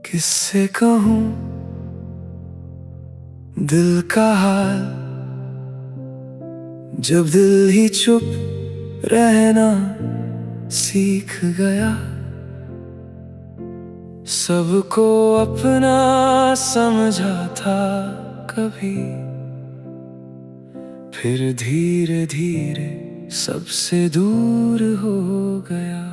किससे कहूँ दिल का हाल, जब दिल ही चुप रहना सीख गया। सबको अपना समझा था कभी, फिर धीरे धीरे सबसे दूर हो गया।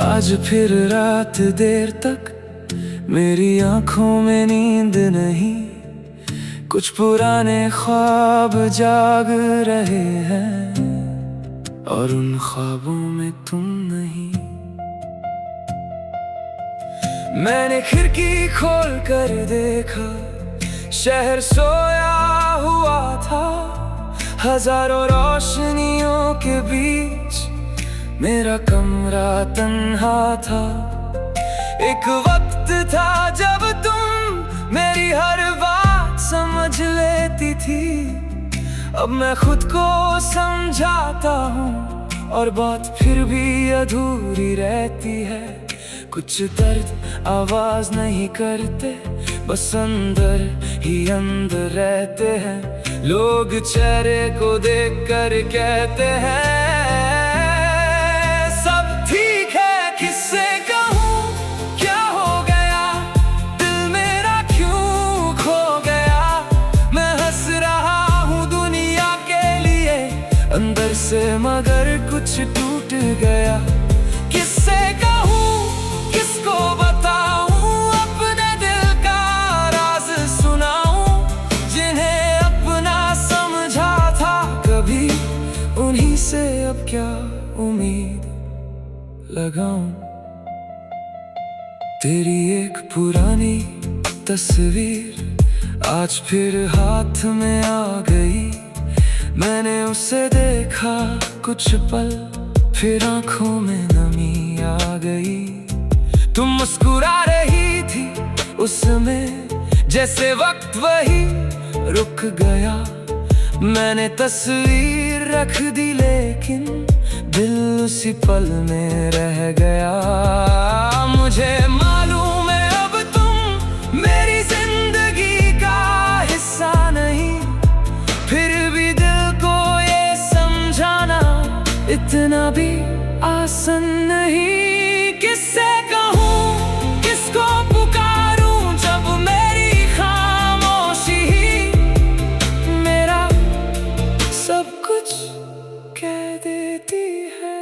आज फिर रात देर तक मेरी आंखों में नींद नहीं, कुछ पुराने ख्वाब जाग रहे हैं और उन ख्वाबों में तुम नहीं। मैंने खिड़की खोल कर देखा, शहर सोया हुआ था। हजारों रोशनियों के बीच मेरा कमरा तन्हा था। एक वक्त था जब तुम मेरी हर बात समझ लेती थी। अब मैं खुद को समझाता हूँ और बात फिर भी अधूरी रहती है। कुछ दर्द आवाज नहीं करते, बस अंदर ही अंदर रहते हैं। लोग चेहरे को देख कर कहते हैं सब ठीक है। किससे कहूँ क्या हो गया, दिल मेरा क्यों खो गया। मैं हंस रहा हूँ दुनिया के लिए अंदर से, मगर कुछ टूट गया। किससे कहूँ किसको बताऊं, अपने दिल का राज सुनाऊं। जिन्हें अपना समझा था कभी, उन्हीं से अब क्या उम्मीद लगाऊं। तेरी एक पुरानी तस्वीर आज फिर हाथ में आ गई। मैंने उसे देखा कुछ पल, फिर आंखों में नमी आ गई। तुम मुस्कुरा रही थी उसमें, जैसे वक्त वही रुक गया। मैंने तस्वीर रख दी लेकिन दिल उसी पल में रह गया। मुझे मालूम है अब तुम मेरी जिंदगी का हिस्सा नहीं, फिर भी दिल को ये समझाना इतना भी आसान नहीं। किससे कहूँ किसको पुकारूं, जब मेरी खामोशी ही मेरा सब कुछ कह देती है।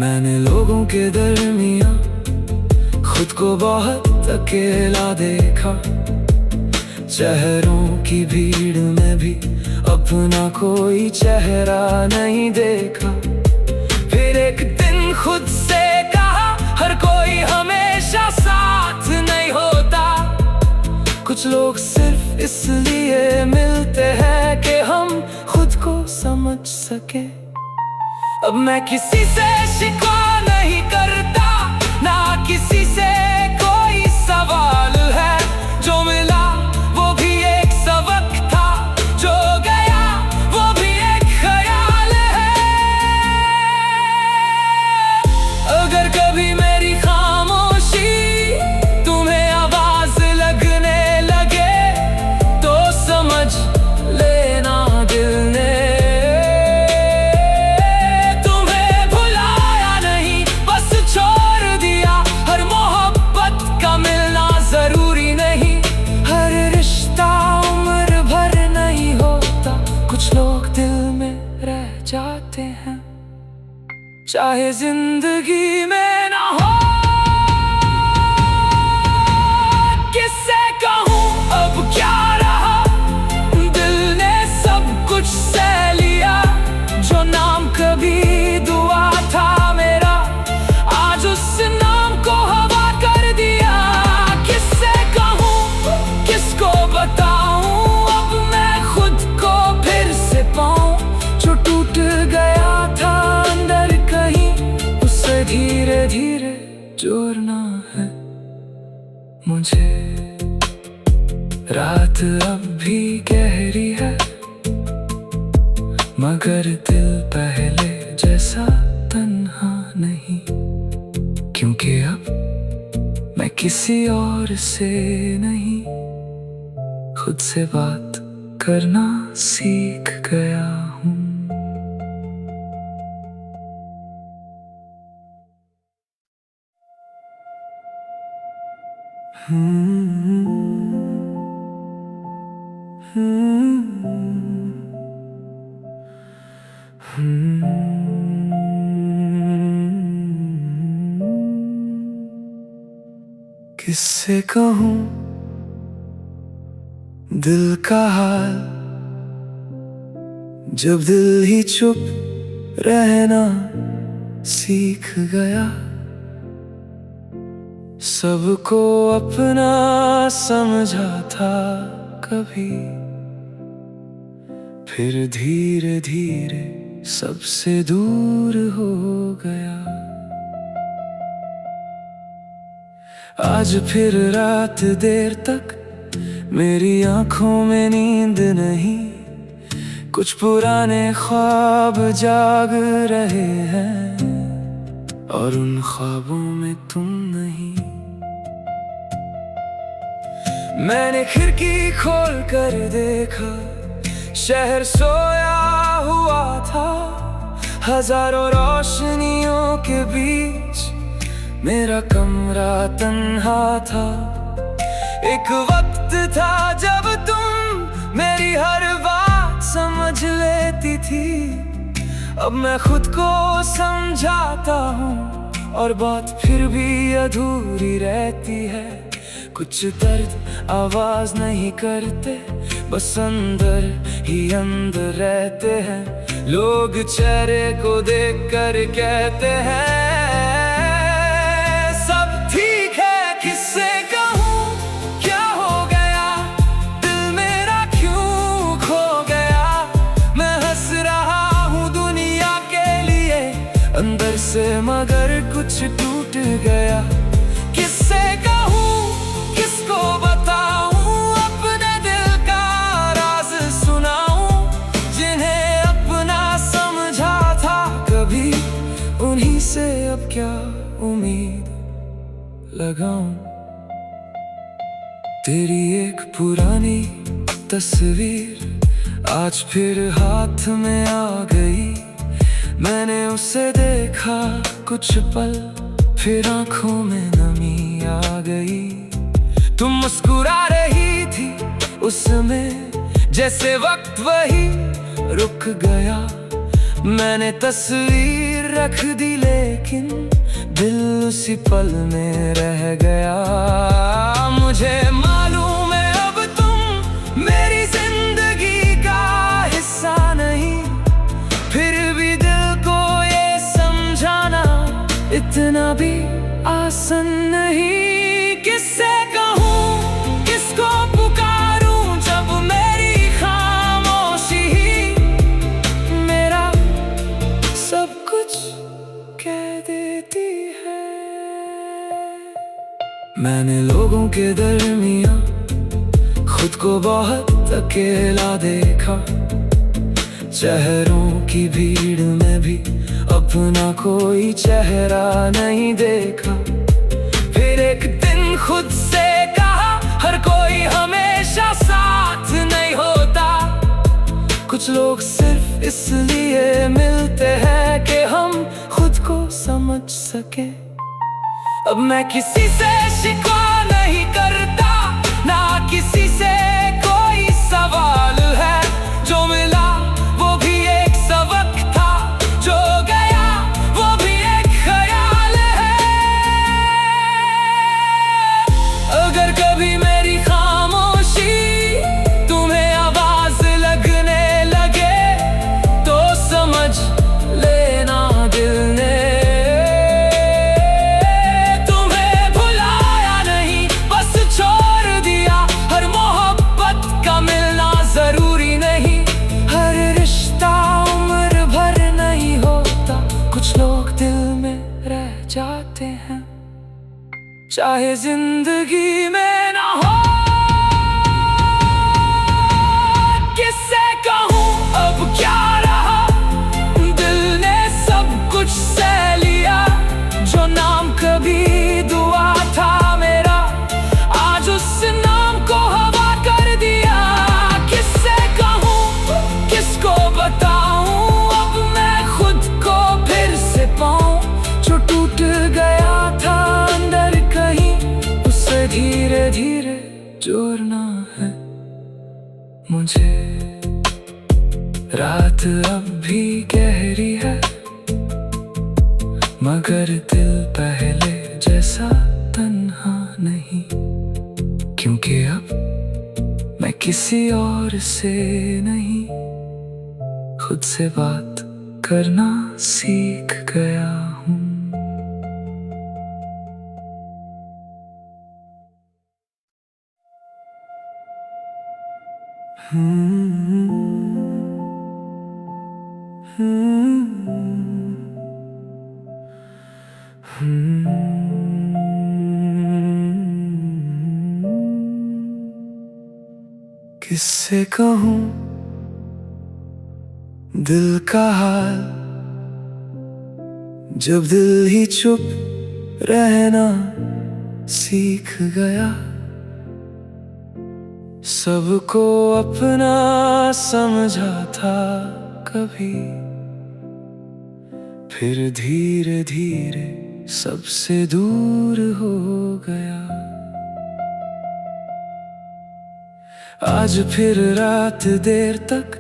मैंने लोगों के दरमियां खुद को बहुत अकेला देखा। चेहरों की भीड़ में भी अपना कोई चेहरा नहीं देखा। फिर एक दिन खुद से कहा, हर कोई हमेशा साथ नहीं होता। कुछ लोग सिर्फ इसलिए मिलते हैं कि हम खुद को समझ सके। अब मैं किसी से शिकवा नहीं करता, ना किसी से कोई सवाल है। जो मिला वो भी एक सबक था, जो गया वो भी एक ख्याल है। अगर कभी मेरी खामोशी तुम्हें आवाज लगने लगे, तो समझ लेना दिल ने तुम्हें भुलाया नहीं, बस छोड़ दिया। हर मोहब्बत का मिलना जरूरी नहीं, हर रिश्ता उम्र भर नहीं होता। कुछ लोग दिल में रह जाते हैं, चाहे जिंदगी में ना हो। किससे कहूँ अब क्या रहा, दिल ने सब कुछ सह लिया। जो नाम कभी दुआ था मेरा, आज उस नाम को हवा कर दिया। किससे कहूँ किसको बताऊं, अब मैं खुद को फिर से पाऊं। जो टूट गया था अंदर कहीं, उसे धीरे मुझे रात अब भी गहरी है, मगर दिल पहले जैसा तन्हा नहीं, क्योंकि अब मैं किसी और से नहीं, खुद से बात करना सीख गया हूँ। किससे कहूँ दिल का हाल, जब दिल ही चुप रहना सीख गया, सबको अपना समझा था कभी, फिर धीरे धीरे सबसे दूर हो गया। आज फिर रात देर तक मेरी आंखों में नींद नहीं, कुछ पुराने ख्वाब जाग रहे हैं, और उन ख्वाबों में तुम नहीं। मैंने खिड़की खोल कर देखा, शहर सोया हुआ था, हजारों रोशनियों के बीच मेरा कमरा तन्हा था। एक वक्त था जब तुम मेरी हर बात समझ लेती थी, अब मैं खुद को समझाता हूँ और बात फिर भी अधूरी रहती है। कुछ दर्द आवाज नहीं करते, बस अंदर ही अंदर रहते हैं। लोग चेहरे को देख कर कहते हैं सब ठीक है, किससे कहूँ क्या हो गया, दिल मेरा क्यों खो गया। मैं हंस रहा हूँ दुनिया के लिए अंदर से, मगर कुछ टूट गया। किससे कहूँ किसको बताऊँ, अपने दिल का राज सुनाऊँ, जिन्हें अपना समझा था कभी, उन्हीं से अब क्या उम्मीद लगाऊं। तेरी एक पुरानी तस्वीर आज फिर हाथ में आ गई, मैंने उसे देखा कुछ पल, फिर आंखों में नमी आ गई। तुम मुस्कुरा रही थी उस समय, जैसे वक्त वही रुक गया। मैंने तस्वीर रख दी लेकिन दिल उसी पल में रह गया। मुझे मालूम है अब तुम मेरी जिंदगी का हिस्सा नहीं, फिर भी दिल को ये समझाना इतना भी आसान नहीं। किससे कहूँ किसको पुकारूं, जब मेरी खामोशी ही मेरा सब कुछ कह देती है। मैंने लोगों के दरमियां खुद को बहुत अकेला देखा, चेहरों की भीड़ में भी अपना कोई चेहरा नहीं देखा। फिर एक दिन खुद से कहा, हर कोई हमेशा साथ नहीं होता, कुछ लोग सिर्फ इसलिए मिलते हैं कि हम खुद को समझ सके। अब मैं किसी से शिकवा नहीं करता, ना किसी से कोई सवाल है। जो मिला वो भी एक सबक था, जो गया वो भी एक ख्याल है। अगर कभी मेरी खामोशी तुम्हें आवाज लगने लगे, तो समझ लेना दिल ने तुम्हें भुलाया नहीं, बस छोड़ दिया हर चाहे जिंदगी में ना हो। किससे कहूँ अब क्या रहा, दिल ने सब कुछ सह लिया। जो नाम कभी दुआ था मेरा, आज उस नाम को हवा कर दिया। किससे कहूँ, किसको बताऊँ, अब मैं खुद को फिर से पाऊँ। जो टूट गया था अंदर कहीं, उसे धीरे धीरे जोड़ना है मुझे। रात अब भी गहरी है, मगर दिल पहले जैसा तन्हा नहीं। क्योंकि अब मैं किसी और से नहीं, खुद से बात करना सीख गया हूँ। किससे कहूँ दिल का हाल, जब दिल ही चुप रहना सीख गया। सबको अपना समझा था कभी, फिर धीरे धीरे सबसे दूर हो गया। आज फिर रात देर तक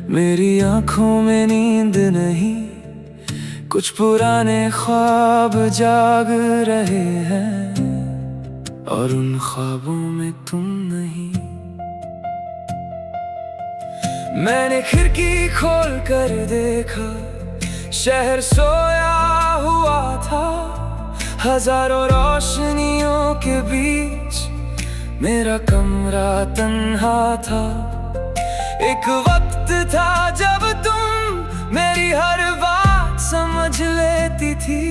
मेरी आंखों में नींद नहीं। कुछ पुराने ख्वाब जाग रहे हैं, और उन ख्वाबों में तुम नहीं। मैंने खिड़की खोल कर देखा, शहर सोया हुआ था। हजारों रोशनियों के बीच मेरा कमरा तन्हा था। एक वक्त था जब तुम मेरी हर बात समझ लेती थी।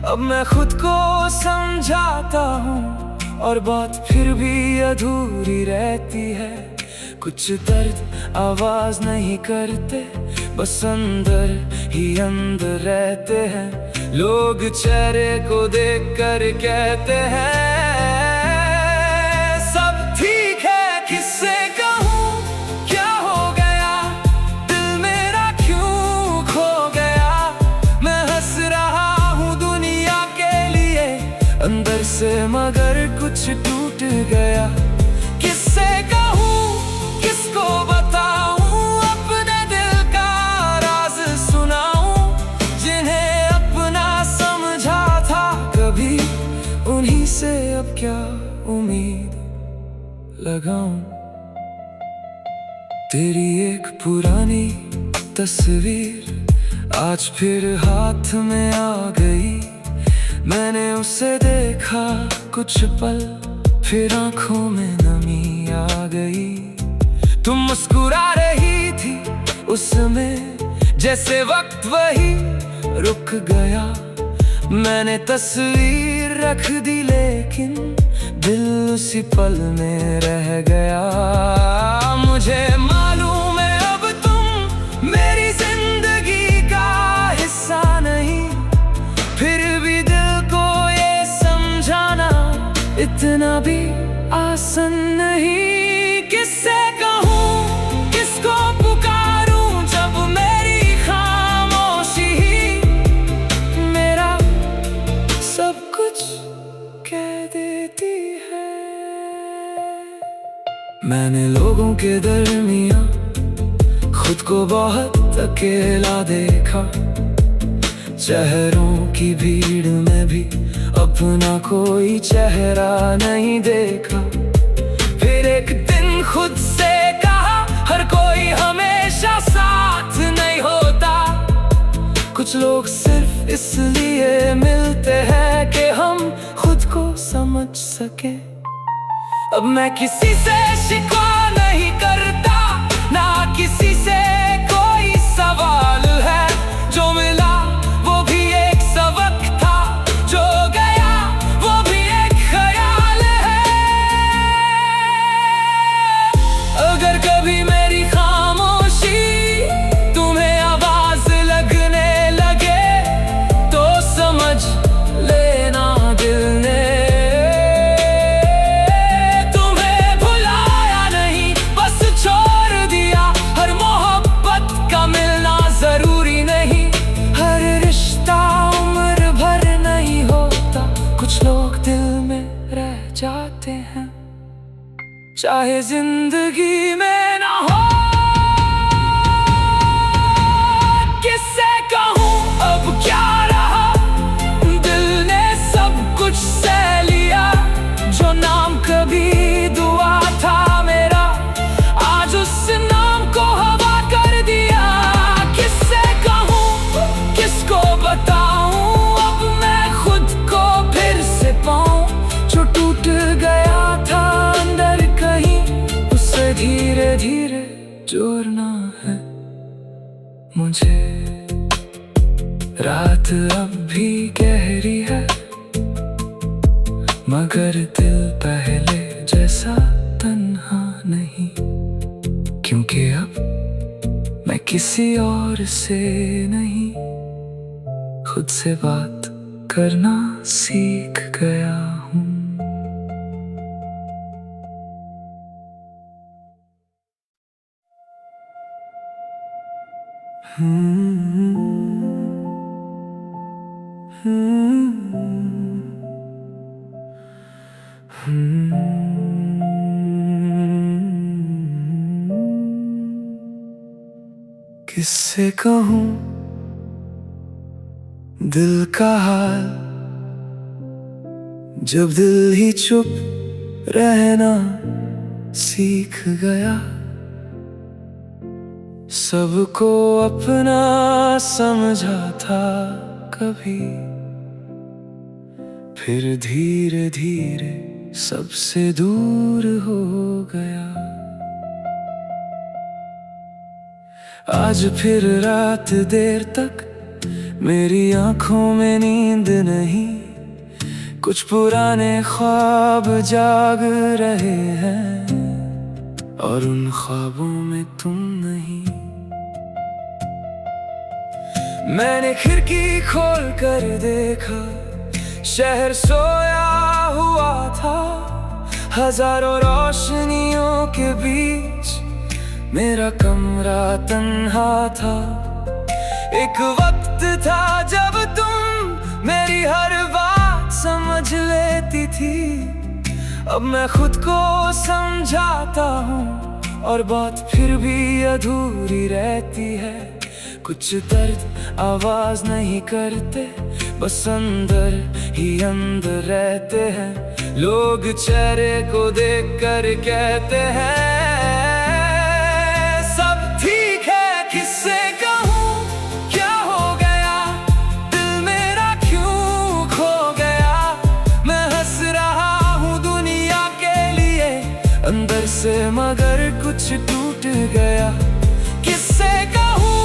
अब मैं खुद को समझाता हूँ, और बात फिर भी अधूरी रहती है। कुछ दर्द आवाज नहीं करते, बस अंदर ही अंदर रहते हैं। लोग चेहरे को देख कर कहते हैं सब ठीक है। किससे कहूँ क्या हो गया, दिल मेरा क्यों खो गया। मैं हंस रहा हूँ दुनिया के लिए अंदर से, मगर कुछ टूट गया। किससे कहूँ, किसको बताऊँ, अपने दिल का राज सुनाऊँ। जिन्हें अपना समझा था कभी, उन्हीं से अब क्या उम्मीद लगाऊं। तेरी एक पुरानी तस्वीर आज फिर हाथ में आ गई। मैंने उसे देखा कुछ पल, फिर आंखों में नमी आ गई। तुम मुस्कुरा रही थी उसमें, जैसे वक्त वही रुक गया। मैंने तस्वीर रख दी, लेकिन दिल उसी पल में रह गया। मुझे मालूम है अब तुम मेरी जिंदगी का हिस्सा नहीं, फिर भी दिल को ये समझाना इतना भी आसान नहीं। किससे कहूँ, किसको पुकारूं, जब मेरी खामोशी ही मेरा सब कुछ कह देती है। मैंने लोगों के दरमियां खुद को बहुत अकेला देखा। चेहरों की भीड़ में भी अपना कोई चेहरा नहीं देखा। फिर एक दिन खुद से कहा, हर कोई हमेशा साथ नहीं होता। कुछ लोग सिर्फ इसलिए मिलते हैं कि हम खुद को समझ सके। अब मैं किसी से शिकवा नहीं करता, ना किसी से कोई सवाल है। जो मिला वो भी एक सबक था, जो गया वो भी चाहे जिंदगी में ना हो। किससे कहूँ अब क्या रहा, दिल ने सब कुछ सह लिया। जो नाम कभी दुआ था मेरा, आज उस नाम को हवा कर दिया। किससे कहूँ, किसको बताऊँ, अब मैं खुद को फिर से पाऊँ। जो टूट गया था अंदर कहीं, उसे धीरे धीरे जोड़ना है मुझे। रात अब भी गहरी है, मगर दिल पहले जैसा तन्हा नहीं। क्योंकि अब मैं किसी और से नहीं, खुद से बात करना सीख गया हूँ। किससे कहूँ दिल का हाल, जब दिल ही चुप रहना सीख गया। सबको अपना समझा था कभी, फिर धीरे धीरे सबसे दूर हो गया। आज फिर रात देर तक मेरी आंखों में नींद नहीं। कुछ पुराने ख्वाब जाग रहे हैं, और उन ख्वाबों में तुम नहीं। मैंने खिड़की खोल कर देखा, शहर सोया हुआ था। हजारों रोशनियों के बीच मेरा कमरा तन्हा था। एक वक्त था जब तुम मेरी हर बात समझ लेती थी। अब मैं खुद को समझाता हूँ, और बात फिर भी अधूरी रहती है। कुछ दर्द आवाज नहीं करते, बस अंदर ही अंदर रहते हैं। लोग चेहरे को देख कर कहते हैं सब ठीक है। किससे कहूँ क्या हो गया, दिल मेरा क्यों खो गया। मैं हंस रहा हूँ दुनिया के लिए अंदर से, मगर कुछ टूट गया। किससे कहूँ,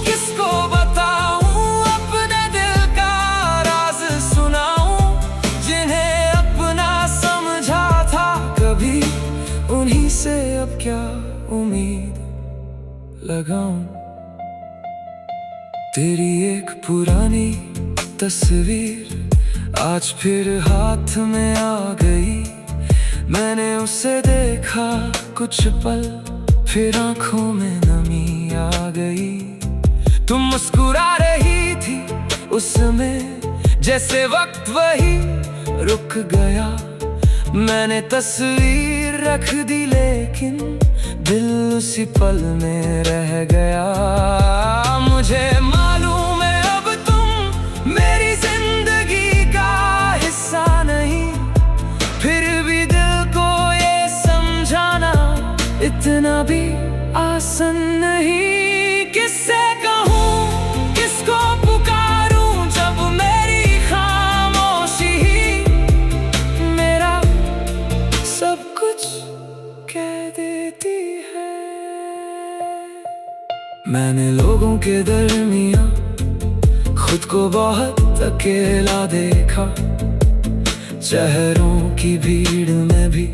किसको बताऊँ, अपने दिल का राज सुनाऊँ। जिन्हें अपना समझा था कभी, उन्हीं से अब क्या उम्मीद लगाऊं। तेरी एक पुरानी तस्वीर आज फिर हाथ में आ गई। मैंने उसे देखा कुछ पल, फिर आंखों में नमी आ गई। तुम मुस्कुरा रही थी उसमें, जैसे वक्त वही रुक गया। मैंने तस्वीर रख दी, लेकिन दिल उसी पल में रह गया। मुझे मालूम है अब तुम मेरी जिंदगी का हिस्सा नहीं, फिर भी दिल को ये समझाना इतना भी आसान नहीं। किससे कहूँ, किसको पुकारूं, जब मेरी खामोशी ही मेरा सब कुछ कह देती है। मैंने लोगों के दरमियां खुद को बहुत अकेला देखा। चेहरों की भीड़ में भी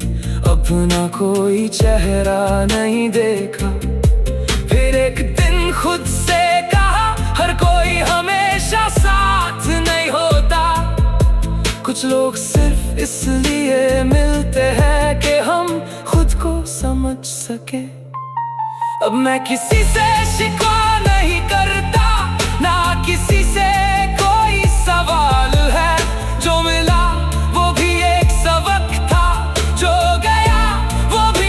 अपना कोई चेहरा नहीं देखा। फिर एक दिन खुद से कहा, हर कोई हमेशा साथ नहीं होता। कुछ लोग सिर्फ इसलिए मिलते हैं कि हम खुद को समझ सके। अब मैं किसी से शिकवा नहीं करता, ना किसी से कोई सवाल है। जो मिला वो भी एक सबक था, जो गया वो भी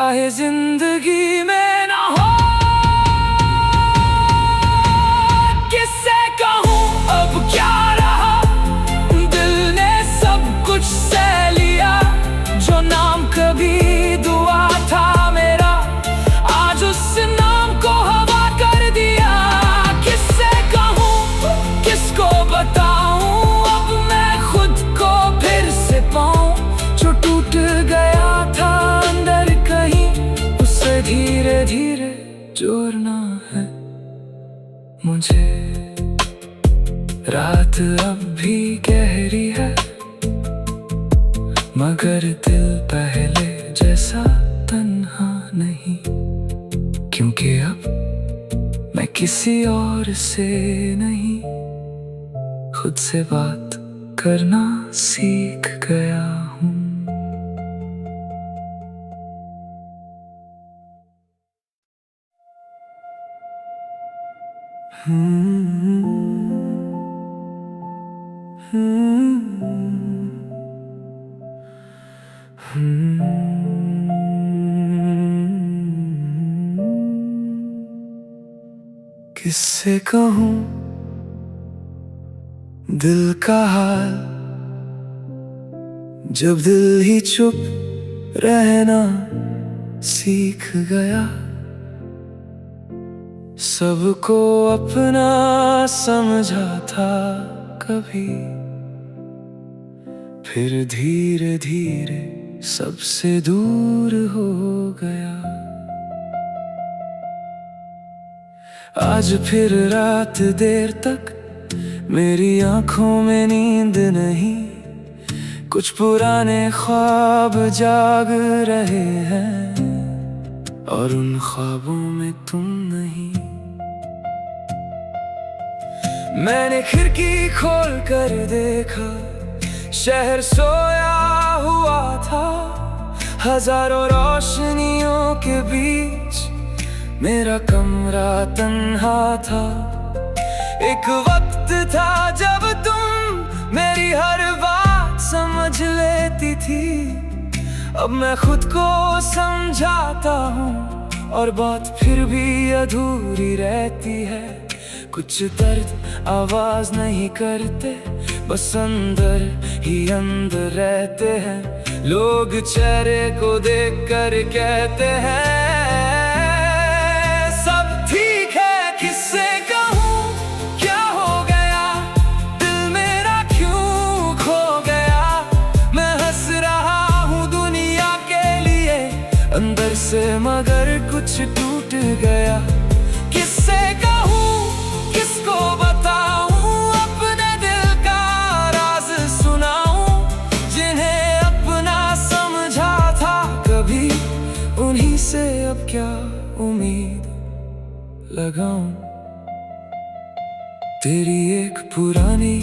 चाहे जिंदगी में ना हो। किससे कहूँ अब क्या रहा, दिल ने सब कुछ सह लिया। जो नाम कभी दुआ था मेरा, आज उस नाम को हवा कर दिया। किससे कहूँ किसको बताऊँ, अब मैं खुद को फिर से पाऊँ। जो टूट गया था अंदर कहीं, उसे धीरे धीरे जोड़ना है मुझे। रात अब भी गहरी है, मगर दिल पहले जैसा तन्हा नहीं। क्योंकि अब मैं किसी और से नहीं, खुद से बात करना सीख गया हूँ। किससे कहूँ दिल का हाल, जब दिल ही चुप रहना सीख गया। सबको अपना समझा था कभी, फिर धीरे धीरे सबसे दूर हो गया। आज फिर रात देर तक मेरी आंखों में नींद नहीं। कुछ पुराने ख्वाब जाग रहे हैं, और उन ख्वाबों में तुम नहीं। मैंने खिड़की खोल कर देखा, शहर सोया हुआ था। हजारों रोशनियों के बीच मेरा कमरा तन्हा था। एक वक्त था जब तुम मेरी हर बात समझ लेती थी। अब मैं खुद को समझाता हूँ, और बात फिर भी अधूरी रहती है। कुछ दर्द आवाज नहीं करते, बस अंदर ही अंदर रहते हैं। लोग चेहरे को देख कर कहते हैं सब ठीक है। किससे कहूँ क्या हो गया, दिल मेरा क्यों खो गया। मैं हंस रहा हूँ दुनिया के लिए अंदर से, मगर कुछ टूट गया। किससे कहूँ किसको बताऊँ, अपने दिल का राज सुनाऊँ। जिन्हें अपना समझा था कभी, उन्हीं से अब क्या उम्मीद लगाऊं। तेरी एक पुरानी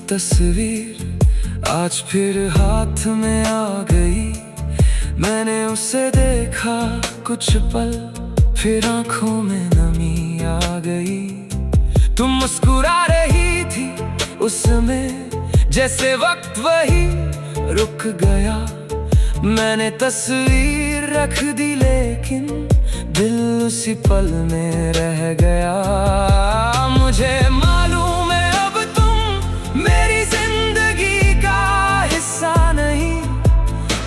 तस्वीर आज फिर हाथ में आ गई। मैंने उसे देखा कुछ पल, फिर आंखों में नमी आ गई। तुम मुस्कुरा रही थी उस समय, जैसे वक्त वही रुक गया। मैंने तस्वीर रख दी, लेकिन दिल उसी पल में रह गया। मुझे मालूम है अब तुम मेरी जिंदगी का हिस्सा नहीं,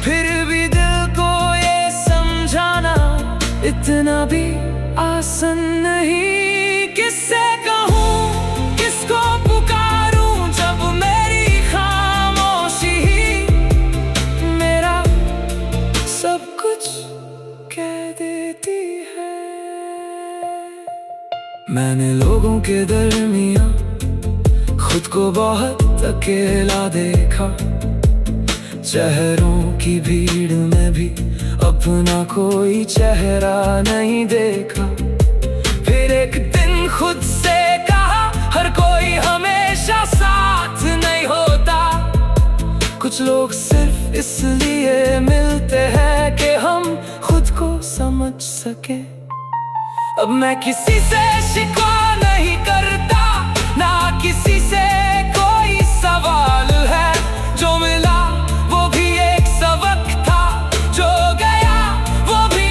फिर भी दिल को ये समझाना इतना भी आसान नहीं। किससे कहूँ किसको पुकारूं, जब मेरी खामोशी ही मेरा सब कुछ कह देती है। मैंने लोगों के दरमियां खुद को बहुत अकेला देखा। चेहरों की भीड़ में भी अपना कोई चेहरा नहीं देखा। फिर एक दिन खुद से कहा, हर कोई हमेशा साथ नहीं होता। कुछ लोग सिर्फ इसलिए मिलते हैं कि हम खुद को समझ सके। अब मैं किसी से शिकवा नहीं करता, ना किसी से कोई सवाल है। जो मिला वो भी एक सबक था, जो गया वो भी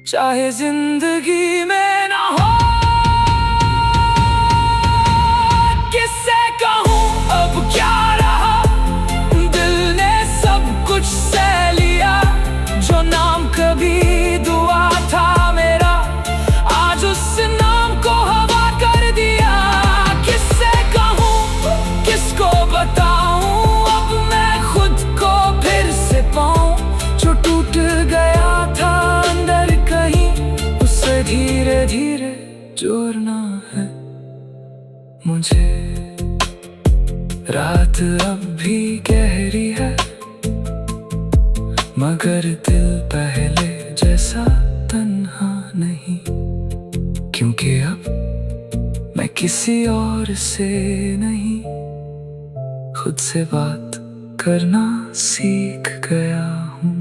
चाहे जिंदगी में ना हो। किससे कहूँ अब क्या रहा, दिल ने सब कुछ सह लिया। जो नाम कभी दुआ था मेरा, आज उस नाम को हवा कर दिया। किससे कहूँ, किसको बताऊँ, अब मैं खुद को फिर से पाऊँ। जो टूट गया था अंदर कहीं, उसे धीरे धीरे जोड़ना है मुझे। रात अब भी गहरी है, मगर दिल पहले जैसा तन्हा नहीं। क्योंकि अब मैं किसी और से नहीं, खुद से बात करना सीख गया हूँ।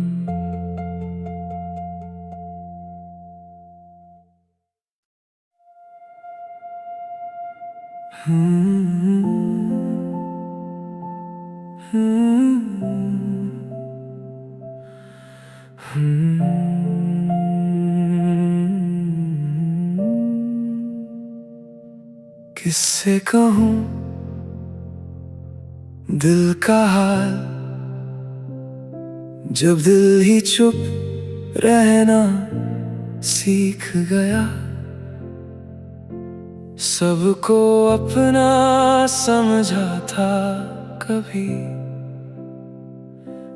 किससे कहूँ दिल का हाल, जब दिल ही चुप रहना सीख गया। सबको अपना समझा था कभी,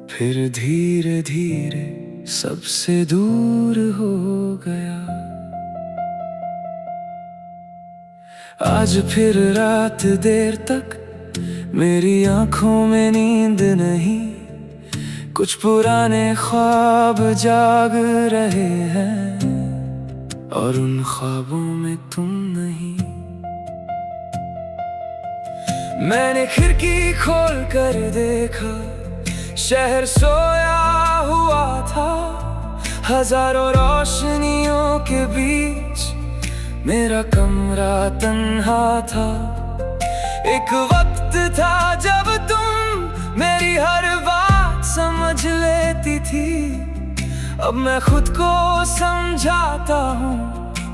फिर धीरे धीरे सबसे दूर हो गया। आज फिर रात देर तक मेरी आंखों में नींद नहीं। कुछ पुराने ख्वाब जाग रहे हैं, और उन ख्वाबों में तुम नहीं। मैंने खिड़की खोल कर देखा, शहर सोया हुआ था। हजारों रोशनियों के बीच मेरा कमरा तन्हा था। एक वक्त था जब तुम मेरी हर बात समझ लेती थी। अब मैं खुद को समझाता हूँ,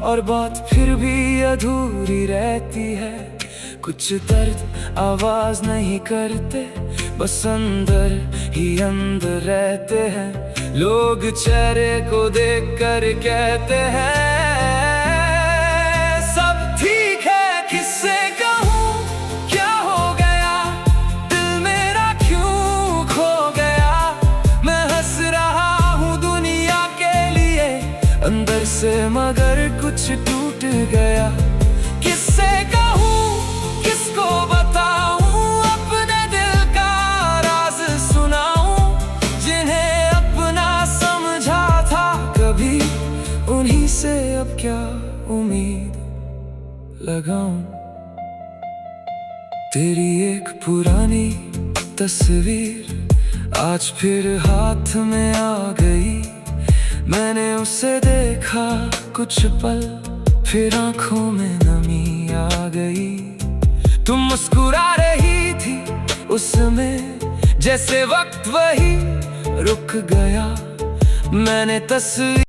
और बात फिर भी अधूरी रहती है। कुछ दर्द आवाज नहीं करते, बस अंदर ही अंदर रहते हैं। लोग चेहरे को देख कर कहते हैं सब ठीक है। किससे कहूँ क्या हो गया, दिल मेरा क्यों खो गया। मैं हंस रहा हूँ दुनिया के लिए अंदर से, मगर कुछ टूट गया। किससे कहूँ, किसको बताऊँ, अपने दिल का राज सुनाऊँ। जिन्हें अपना समझा था कभी, उन्हीं से अब क्या उम्मीद लगाऊं। तेरी एक पुरानी तस्वीर आज फिर हाथ में आ गई। मैंने उसे देखा कुछ पल, फिर आंखों में नमी आ गई। तुम मुस्कुरा रही थी उसमें, जैसे वक्त वही रुक गया। मैंने तस्वीर